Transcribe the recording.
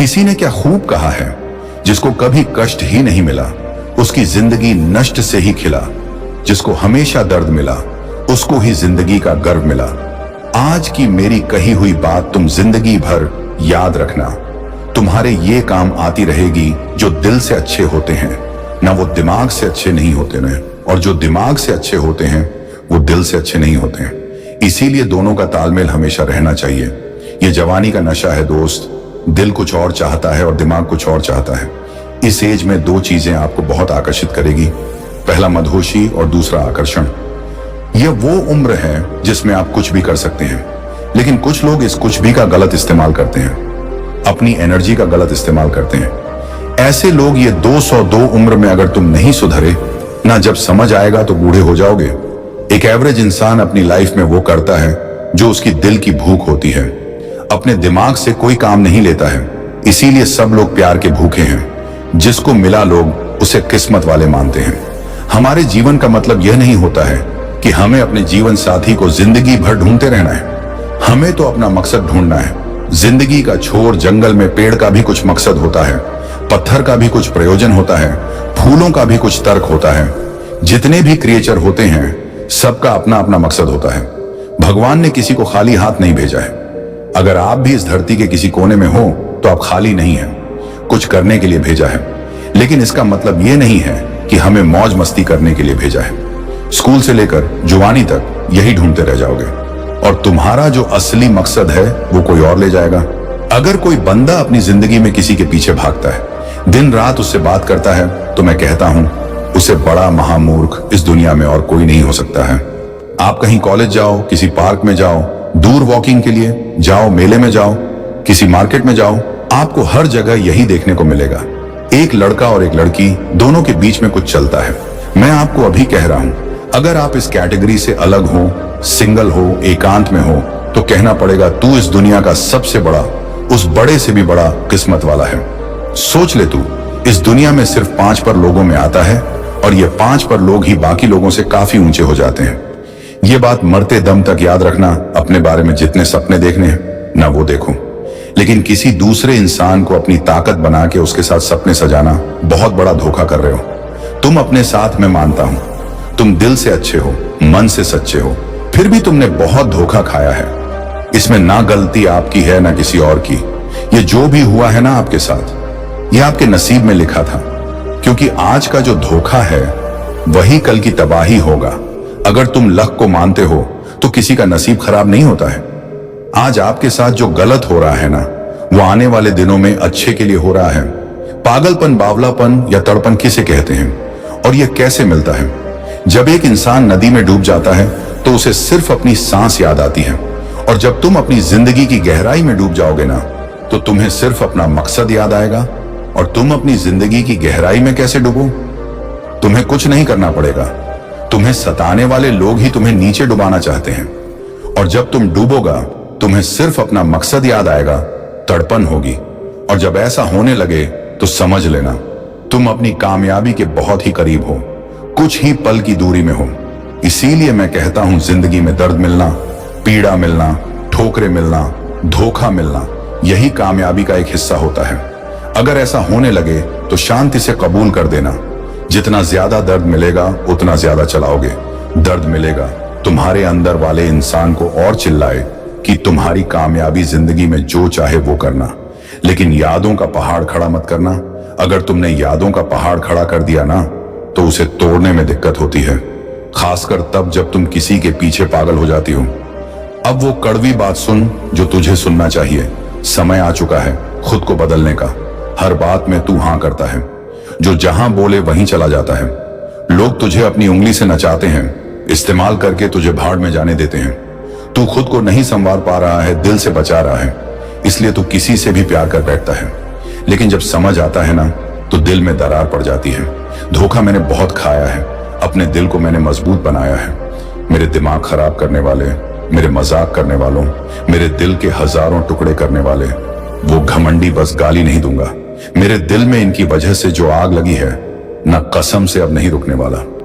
किसी ने क्या खूब कहा है, जिसको कभी कष्ट ही नहीं मिला उसकी जिंदगी नष्ट से ही खिला। जिसको हमेशा दर्द मिला उसको ही जिंदगी का गर्व मिला। आज की मेरी कही हुई बात तुम जिंदगी भर याद रखना। तुम्हारे ये काम आती रहेगी जो दिल से अच्छे होते हैं, ना वो दिमाग से अच्छे नहीं होते ना, और जो दिमाग से अच्छे होते हैं वो दिल से अच्छे नहीं होते हैं। इसीलिए दोनों का तालमेल हमेशा रहना चाहिए। ये जवानी का नशा है दोस्त, दिल कुछ और चाहता है और दिमाग कुछ और चाहता है। इस एज में दो चीजें आपको बहुत आकर्षित करेगी, पहला मदहोशी और दूसरा आकर्षण। यह वो उम्र है जिसमें आप कुछ भी कर सकते हैं, लेकिन कुछ लोग इस कुछ भी का गलत इस्तेमाल करते हैं, अपनी एनर्जी का गलत इस्तेमाल करते हैं। ऐसे लोग ये 202 उम्र में अगर तुम नहीं सुधरे ना, जब समझ आएगा तो बूढ़े हो जाओगे। एक एवरेज इंसान अपनी लाइफ में वो करता है जो उसकी दिल की भूख होती है, अपने दिमाग से कोई काम नहीं लेता है। इसीलिए सब लोग प्यार के भूखे हैं। जिसको मिला लोग उसे किस्मत वाले मानते हैं। हमारे जीवन का मतलब यह नहीं होता है कि हमें अपने जीवन साथी को जिंदगी भर ढूंढते रहना है। हमें तो अपना मकसद ढूंढना है। जिंदगी का छोर जंगल में पेड़ का भी कुछ मकसद होता है, पत्थर का भी कुछ प्रयोजन होता है, फूलों का भी कुछ तर्क होता है। जितने भी क्रिएचर होते हैं सबका अपना अपना मकसद होता है। भगवान ने किसी को खाली हाथ नहीं भेजा है। अगर आप भी इस धरती के किसी कोने में हो तो आप खाली नहीं हैं, कुछ करने के लिए भेजा है। लेकिन इसका मतलब यह नहीं है कि हमें मौज मस्ती करने के लिए भेजा है। स्कूल से लेकर जुवानी तक यही ढूंढते रह जाओगे और तुम्हारा जो असली मकसद है वो कोई और ले जाएगा। अगर कोई बंदा अपनी जिंदगी में किसी के पीछे भागता है, दिन रात उससे बात करता है, तो मैं कहता हूं उसे बड़ा महामूर्ख इस दुनिया में और कोई नहीं हो सकता है। आप कहीं कॉलेज जाओ, किसी पार्क में जाओ, दूर वॉकिंग के लिए जाओ, मेले में जाओ, किसी मार्केट में जाओ, आपको हर जगह यही देखने को मिलेगा। एक लड़का और एक लड़की, दोनों के बीच में कुछ चलता है। मैं आपको अभी कह रहा हूं, अगर आप इस कैटेगरी से अलग हो, सिंगल हो, एकांत में हो, तो कहना पड़ेगा तू इस दुनिया का सबसे बड़ा, उस बड़े से भी बड़ा किस्मत वाला है। सोच ले, तू इस दुनिया में सिर्फ 5 पर लोगों में आता है और ये 5 पर लोग ही बाकी लोगों से काफी ऊंचे हो जाते हैं। ये बात मरते दम तक याद रखना। अपने बारे में जितने सपने देखने हैं ना वो देखो, लेकिन किसी दूसरे इंसान को अपनी ताकत बना के उसके साथ सपने सजाना बहुत बड़ा धोखा कर रहे हो। तुम अपने साथ, मैं मानता हूं तुम दिल से अच्छे हो, मन से सच्चे हो, फिर भी तुमने बहुत धोखा खाया है। इसमें ना गलती आपकी है ना किसी और की। ये जो भी हुआ है ना आपके साथ, ये आपके नसीब में लिखा था, क्योंकि आज का जो धोखा है वही कल की तबाही होगा। अगर तुम लक को मानते हो तो किसी का नसीब खराब नहीं होता है। आज आपके साथ जो गलत हो रहा है ना, वो आने वाले दिनों में अच्छे के लिए हो रहा है। पागलपन, बावलापन या तड़पन किसे कहते हैं और यह कैसे मिलता है? जब एक इंसान नदी में डूब जाता है तो उसे सिर्फ अपनी सांस याद आती है, और जब तुम अपनी जिंदगी की गहराई में डूब जाओगे ना, तो तुम्हें सिर्फ अपना मकसद याद आएगा। और तुम अपनी जिंदगी की गहराई में कैसे डूबो? तुम्हें कुछ नहीं करना पड़ेगा। तुम्हें सताने वाले लोग ही तुम्हें नीचे डुबाना चाहते हैं, और जब तुम डूबोगा तुम्हें सिर्फ अपना मकसद याद आएगा, तड़पन होगी। और जब ऐसा होने लगे तो समझ लेना तुम अपनी कामयाबी के बहुत ही करीब हो, कुछ ही पल की दूरी में हो। इसीलिए मैं कहता हूं, जिंदगी में दर्द मिलना, पीड़ा मिलना, ठोकरें मिलना, धोखा मिलना, यही कामयाबी का एक हिस्सा होता है। अगर ऐसा होने लगे तो शांति से कबूल कर देना। जितना ज्यादा दर्द मिलेगा उतना ज्यादा चलाओगे। दर्द मिलेगा तुम्हारे अंदर वाले इंसान को और चिल्लाए कि तुम्हारी कामयाबी जिंदगी में जो चाहे वो करना, लेकिन यादों का पहाड़ खड़ा मत करना। अगर तुमने यादों का पहाड़ खड़ा कर दिया ना, तो उसे तोड़ने में दिक्कत होती है, खासकर तब जब तुम किसी के पीछे पागल हो जाती हो। अब वो कड़वी बात सुन जो तुझे सुनना चाहिए। समय आ चुका है खुद को बदलने का। हर बात में तू हां करता है, जो जहां बोले वहीं चला जाता है। लोग तुझे अपनी उंगली से नचाते हैं, इस्तेमाल करके तुझे भाड़ में जाने देते हैं। तू खुद को नहीं संवार पा रहा है, दिल से बचा रहा है, इसलिए तू किसी से भी प्यार कर बैठता है। लेकिन जब समझ आता है ना, तो दिल में दरार पड़ जाती है। धोखा मैंने बहुत खाया है, अपने दिल को मैंने मजबूत बनाया है। मेरे दिमाग खराब करने वाले, मेरे मजाक करने वालों, मेरे दिल के हजारों टुकड़े करने वाले, वो घमंडी बस गाली नहीं दूंगा। मेरे दिल में इनकी वजह से जो आग लगी है ना, कसम से अब नहीं रुकने वाला।